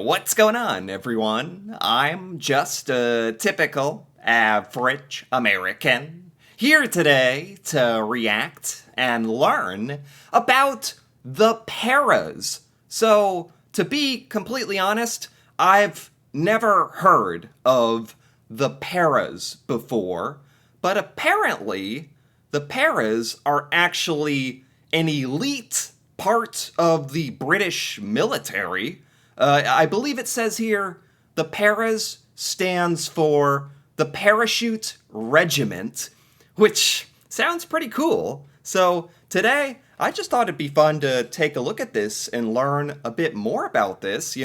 What's going on, everyone? I'm just a typical, average American here today to react and learn about the paras. So, to be completely honest, I've never heard of the paras before, but apparently the paras are actually an elite part of the British military. I believe it says here the paras stands for the Parachute Regiment, which sounds pretty cool. So today, I just thought it'd be fun to take a look at this and learn a bit more about this.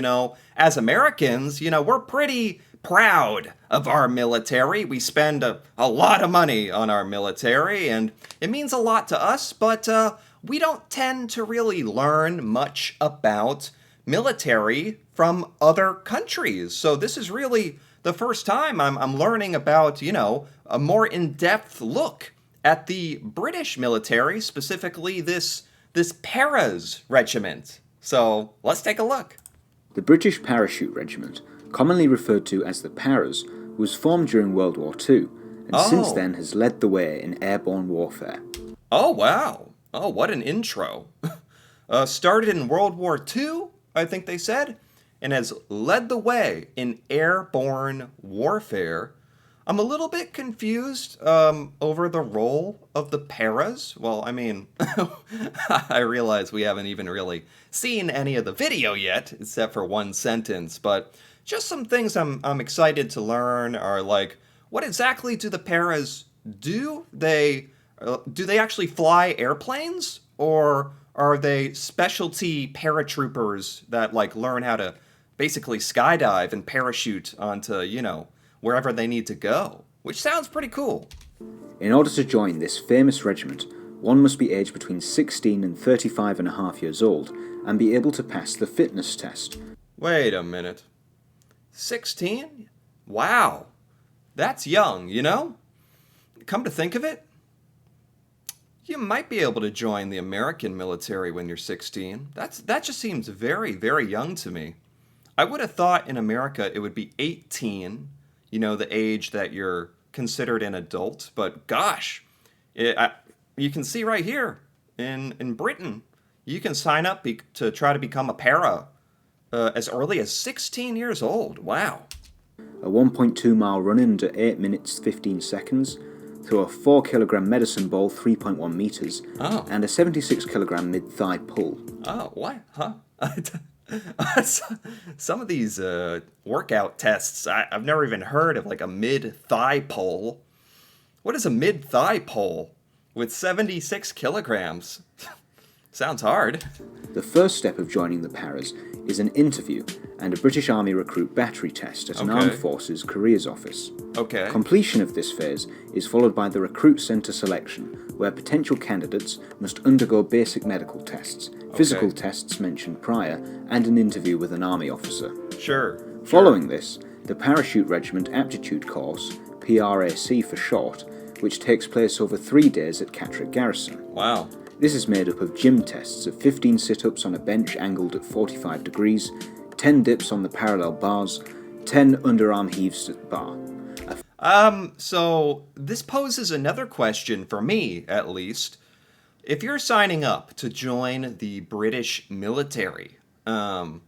As Americans, we're pretty proud of our military. We spend a lot of money on our military, and it means a lot to us, but we don't tend to really learn much about military from other countries. So this is really the first time I'm learning about, a more in-depth look at the British military, specifically this Paras Regiment. So let's take a look. The British Parachute Regiment, commonly referred to as the Paras, was formed during World War II, and since then has led the way in airborne warfare. Oh, wow. Oh, what an intro. Started in World War II, I think they said, and has led the way in airborne warfare. I'm a little bit confused over the role of the paras. Well, I mean, I realize we haven't even really seen any of the video yet, except for one sentence, but just some things I'm excited to learn are like, what exactly do the paras do? Do they actually fly airplanes, or are they specialty paratroopers that learn how to basically skydive and parachute onto, wherever they need to go? Which sounds pretty cool. In order to join this famous regiment, one must be aged between 16 and 35 and a half years old and be able to pass the fitness test. Wait a minute. 16? Wow. That's young, Come to think of it, you might be able to join the American military when you're 16. That just seems very, very young to me. I would have thought in America it would be 18, the age that you're considered an adult. But gosh, you can see right here in Britain, you can sign up to try to become a para as early as 16 years old. Wow. A 1.2 mile run in under 8 minutes 15 seconds, through a 4 kilogram medicine ball 3.1 meters, and a 76 kilogram mid-thigh pull. Oh, what? Huh? Some of these workout tests, I've never even heard of a mid-thigh pull. What is a mid-thigh pull with 76 kilograms? Sounds hard. The first step of joining the paras is an interview and a British Army recruit battery test at an Armed Forces Careers Office. Okay. Completion of this phase is followed by the Recruit Centre selection, where potential candidates must undergo basic medical tests, physical tests mentioned prior, and an interview with an Army officer. Sure. Following this, the Parachute Regiment Aptitude Course, PRAC for short, which takes place over 3 days at Catterick Garrison. Wow. This is made up of gym tests of 15 sit-ups on a bench angled at 45 degrees, 10 dips on the parallel bars, 10 underarm heaves at bar. So this poses another question for me, at least. If you're signing up to join the British military, can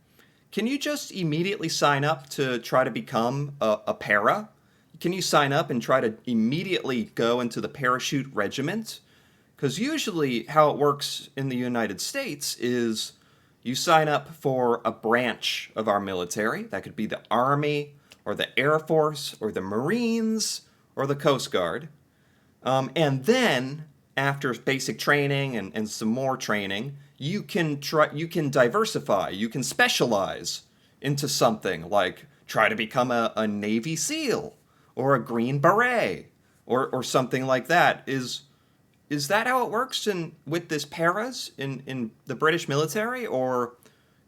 you just immediately sign up to try to become a para? Can you sign up and try to immediately go into the Parachute Regiment? Because usually how it works in the United States is you sign up for a branch of our military. That could be the Army, or the Air Force, or the Marines, or the Coast Guard. And then, after basic training and some more training, you can diversify, you can specialize into something, like try to become a Navy SEAL, or a Green Beret, or something like that. Is that how it works with this paras in the British military? Or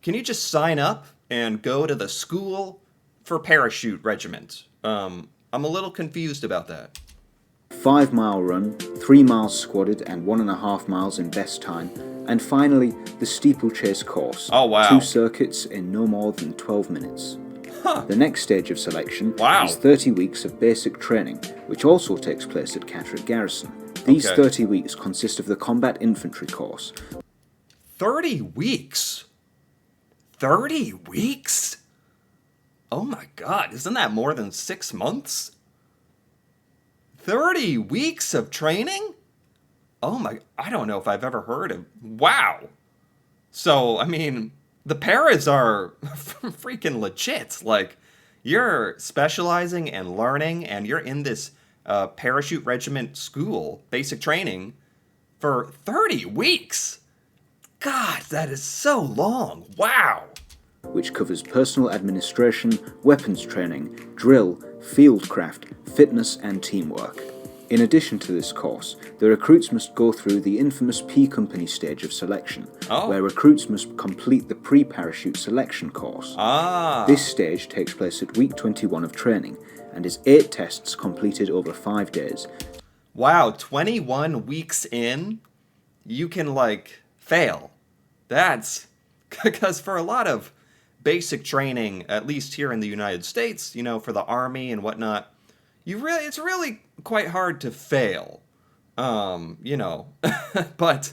can you just sign up and go to the school for Parachute Regiment? I'm a little confused about that. 5 mile run, 3 miles squatted and 1.5 miles in best time, And finally, the steeplechase course. Oh, wow. 2 circuits in no more than 12 minutes. The next stage of selection is 30 weeks of basic training, which also takes place at Catterick Garrison. These 30 weeks consist of the combat infantry course. 30 weeks? 30 weeks? Oh my god, isn't that more than 6 months? 30 weeks of training? Oh my, I don't know if I've ever heard of, wow. So, I mean, the paras are freaking legit. Like, you're specializing and learning, and you're in this parachute regiment school, basic training, for 30 weeks. God, that is so long. Wow. Which covers personal administration, weapons training, drill, fieldcraft, fitness, and teamwork. In addition to this course, the recruits must go through the infamous P Company stage of selection, where recruits must complete the pre-parachute selection course. This stage takes place at week 21 of training, and is 8 tests completed over 5 days. Wow, 21 weeks in, you can, like, fail. That's, because for a lot of basic training, at least here in the United States, you know, for the Army and whatnot, it's really quite hard to fail, you know, but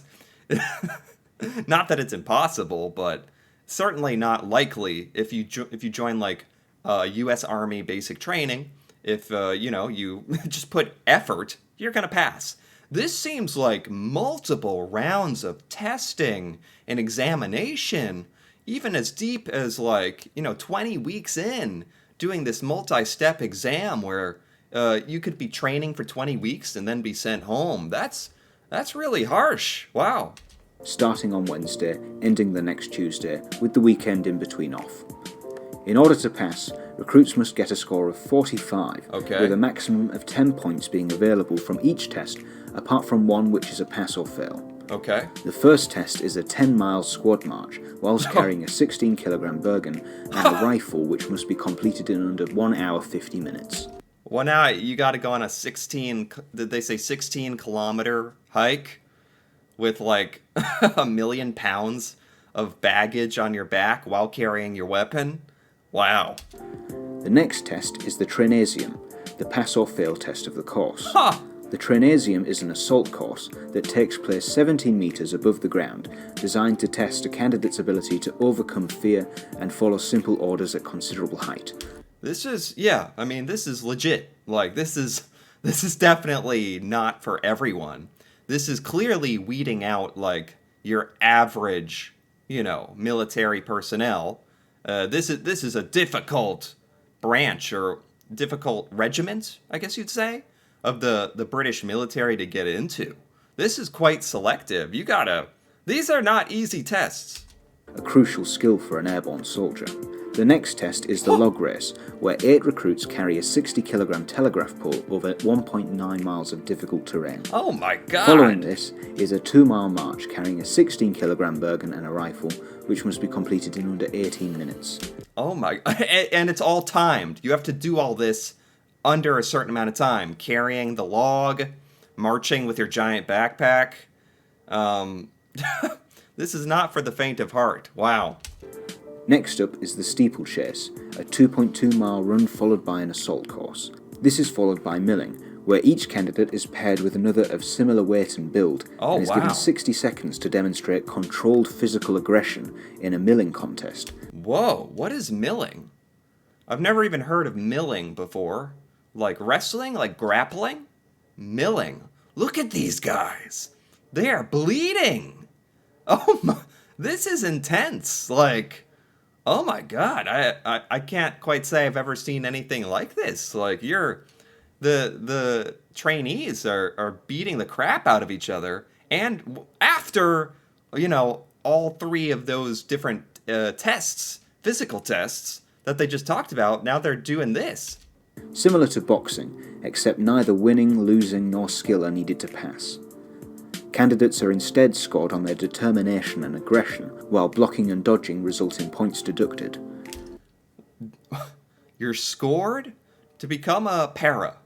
not that it's impossible, but certainly not likely if you join like U.S. Army basic training. If you know, you just put effort, you're gonna pass. This seems like multiple rounds of testing and examination, even as deep as, like, you know, 20 weeks in, doing this multi-step exam where you could be training for 20 weeks and then be sent home. That's really harsh. Wow. Starting on Wednesday, ending the next Tuesday, with the weekend in between off. In order to pass, recruits must get a score of 45, with a maximum of 10 points being available from each test, apart from one which is a pass or fail. The first test is a 10-mile squad march, whilst carrying a 16-kilogram Bergen and a rifle which must be completed in under 1 hour 50 minutes. 1 hour, you gotta go on a 16-kilometer hike with like a million pounds of baggage on your back while carrying your weapon? Wow. The next test is the Trainasium, the pass or fail test of the course. The Trainasium is an assault course that takes place 17 metres above the ground, designed to test a candidate's ability to overcome fear and follow simple orders at considerable height. This is, yeah, I mean, this is legit. Like, this is definitely not for everyone. This is clearly weeding out, like, your average, you know, military personnel. This is a difficult branch, or difficult regiment, I guess you'd say, of the British military to get into. This is quite selective. These are not easy tests. A crucial skill for an airborne soldier. The next test is the log race, where 8 recruits carry a 60-kilogram telegraph pole over 1.9 miles of difficult terrain. Oh my god! Following this is a 2-mile march carrying a 16-kilogram Bergen and a rifle, which must be completed in under 18 minutes. Oh my... And it's all timed. You have to do all this under a certain amount of time. Carrying the log, marching with your giant backpack. This is not for the faint of heart. Wow. Next up is the steeplechase, a 2.2-mile run followed by an assault course. This is followed by milling, where each candidate is paired with another of similar weight and build, and is given 60 seconds to demonstrate controlled physical aggression in a milling contest. Whoa, what is milling? I've never even heard of milling before. Like wrestling? Like grappling? Milling. Look at these guys. They are bleeding. Oh my, this is intense. Like, oh my god, I can't quite say I've ever seen anything like this. Like, the trainees are beating the crap out of each other, and after, you know, all 3 of those different tests, physical tests, that they just talked about, now they're doing this. Similar to boxing, except neither winning, losing, nor skill are needed to pass. Candidates are instead scored on their determination and aggression, while blocking and dodging result in points deducted. You're scored? To become a para,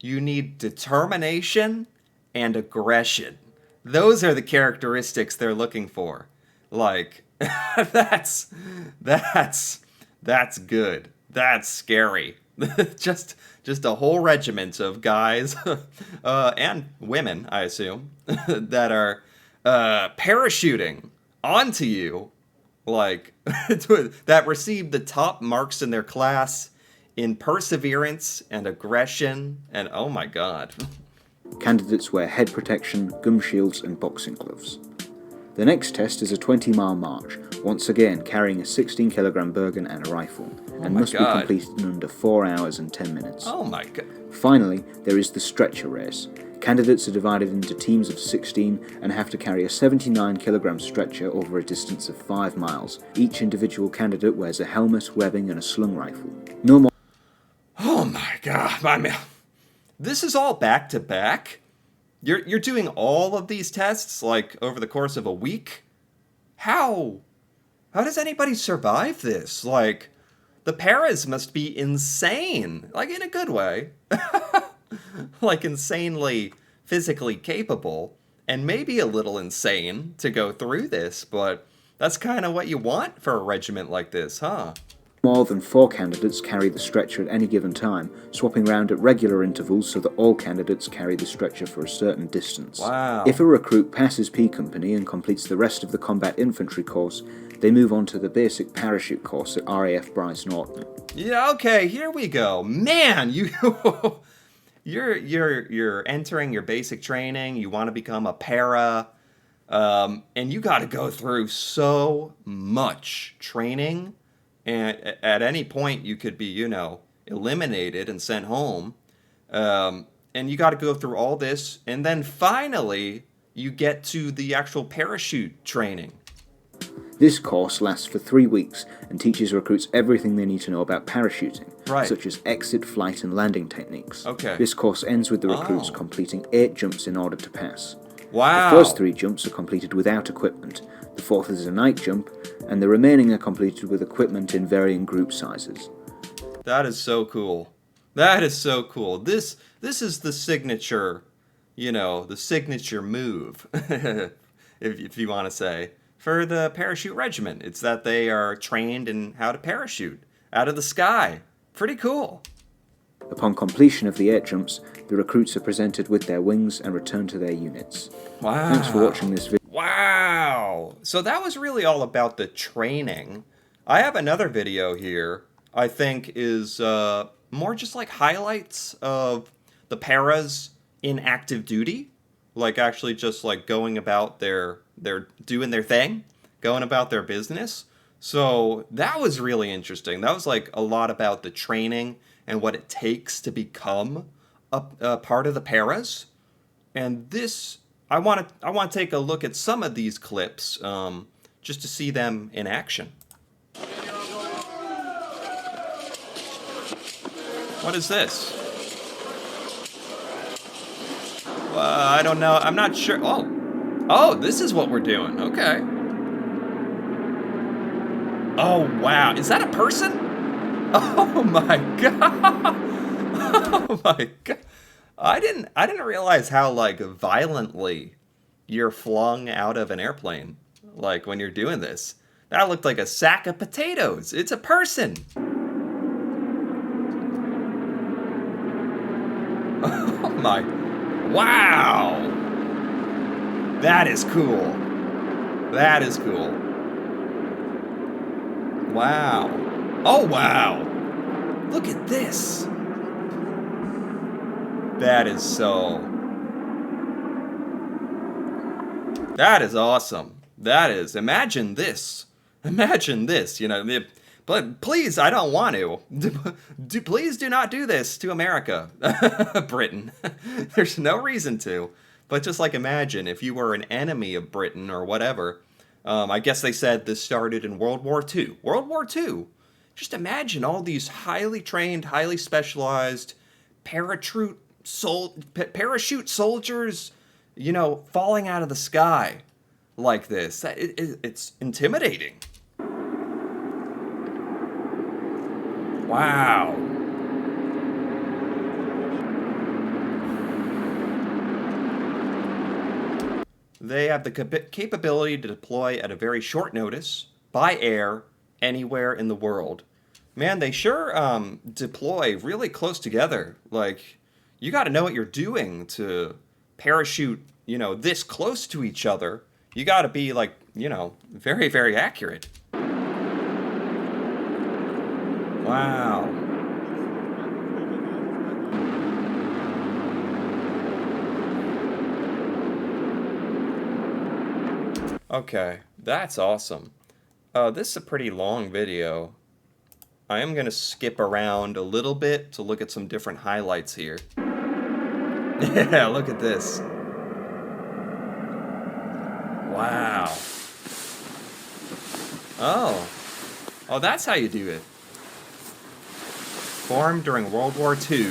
you need determination and aggression. Those are the characteristics they're looking for. Like, that's that's good. That's scary. just a whole regiment of guys and women, I assume, that are parachuting onto you, like that received the top marks in their class in perseverance and aggression, and oh my god. Candidates wear head protection, gum shields and boxing gloves. The next test is a 20-mile march, once again carrying a 16-kilogram Bergen and a rifle, and must be completed in under 4 hours and 10 minutes. Oh my god. Finally, there is the stretcher race. Candidates are divided into teams of 16 and have to carry a 79-kilogram stretcher over a distance of 5 miles. Each individual candidate wears a helmet, webbing and a slung rifle. No more... Oh my god, I mean, this is all back to back? You're doing all of these tests, like, over the course of a week? How does anybody survive this? Like, the paras must be insane. Like, in a good way. Like, insanely physically capable. And maybe a little insane to go through this, but that's kind of what you want for a regiment like this, huh? More than 4 candidates carry the stretcher at any given time, swapping around at regular intervals so that all candidates carry the stretcher for a certain distance. Wow. If a recruit passes P Company and completes the rest of the combat infantry course, they move on to the basic parachute course at RAF Bryce Norton. Yeah, okay, here we go. Man, you're entering your basic training, you want to become a para, and you got to go through so much training. And at any point, you could be, eliminated and sent home. And you got to go through all this. And then finally, you get to the actual parachute training. This course lasts for 3 weeks and teaches recruits everything they need to know about parachuting, such as exit, flight, and landing techniques. Okay. This course ends with the recruits completing 8 jumps in order to pass. Wow. The first 3 jumps are completed without equipment. The 4th is a night jump, and the remaining are completed with equipment in varying group sizes. That is so cool. That is so cool. This is the signature, the signature move, if you want to say, for the parachute regiment. It's that they are trained in how to parachute out of the sky. Pretty cool. Upon completion of the 8 jumps, the recruits are presented with their wings and returned to their units. Wow. Thanks for watching this video. Wow. So that was really all about the training. I have another video here, I think is more just like highlights of the paras in active duty. Like actually just like going about their doing their thing, going about their business. So that was really interesting. That was like a lot about the training and what it takes to become a part of the paras. And this, I want to take a look at some of these clips just to see them in action. What is this? I don't know. I'm not sure. Oh, this is what we're doing. Okay. Oh, wow. Is that a person? Oh my god. Oh my god. I didn't realize how like violently you're flung out of an airplane like when you're doing this. That looked like a sack of potatoes. It's a person. Oh my. Wow. That is cool. That is cool. Wow. Oh wow. Look at this. That is awesome. That is, imagine this. Imagine this, but please, I don't want to. Please do not do this to America, Britain. There's no reason to. But just like imagine if you were an enemy of Britain or whatever. I guess they said this started in World War II. World War II. Just imagine all these highly trained, highly specialized parachute soldiers, falling out of the sky like this. It's intimidating. Wow. They have the capability to deploy at a very short notice, by air, anywhere in the world. Man, they sure deploy really close together. Like, you got to know what you're doing to parachute, this close to each other. You got to be, like, very, very accurate. Wow. Okay, that's awesome. This is a pretty long video. I am going to skip around a little bit to look at some different highlights here. Yeah, look at this. Wow. Oh, that's how you do it. Formed during World War II.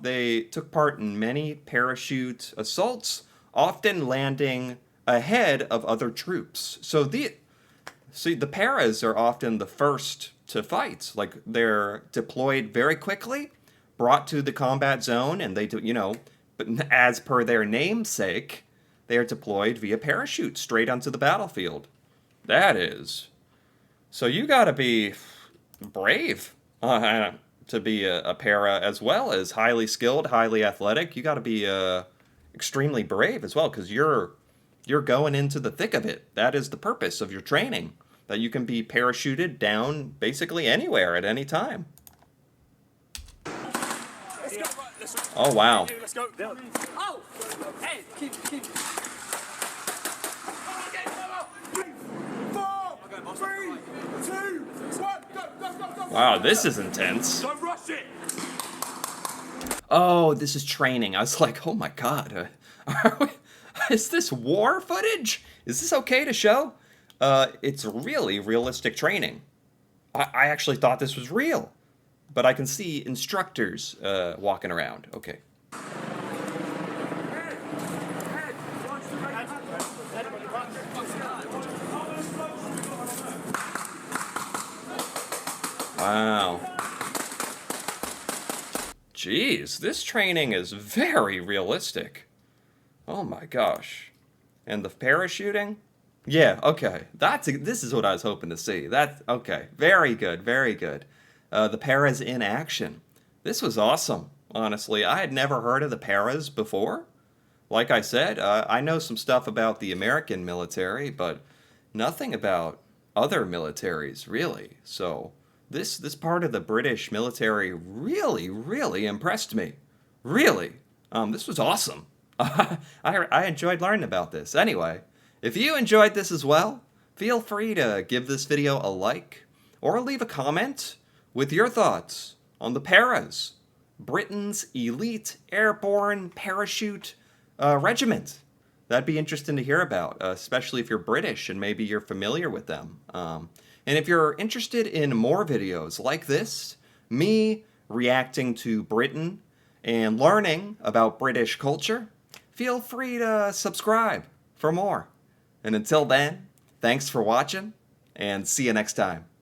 They took part in many parachute assaults, often landing ahead of other troops. So the paras are often the first to fight. Like, they're deployed very quickly, brought to the combat zone, and they do, but as per their namesake, they are deployed via parachute straight onto the battlefield. That is. So you gotta be brave to be a para, as well as highly skilled, highly athletic. You gotta be extremely brave as well, because you're going into the thick of it. That is the purpose of your training, that you can be parachuted down basically anywhere at any time. Oh, wow. Let's go. Oh! Hey, keep. 4, 3, 2, 1, go. Wow, this is intense. Don't rush it. Oh, this is training. I was like, oh my god. Is this war footage? Is this okay to show? It's really realistic training. I actually thought this was real. But I can see instructors walking around. Okay. Wow. Jeez, this training is very realistic. Oh my gosh. And the parachuting? Yeah, okay. This is what I was hoping to see. That's okay. Very good, very good. The paras in action. This was awesome, honestly. I had never heard of the paras before. Like I said, I know some stuff about the American military, but nothing about other militaries, really. So this part of the British military really, really impressed me. Really. This was awesome. I enjoyed learning about this. Anyway, if you enjoyed this as well, feel free to give this video a like or leave a comment with your thoughts on the paras, Britain's elite airborne parachute regiment. That'd be interesting to hear about, especially if you're British and maybe you're familiar with them. And if you're interested in more videos like this, me reacting to Britain and learning about British culture, feel free to subscribe for more. And until then, thanks for watching, and see you next time.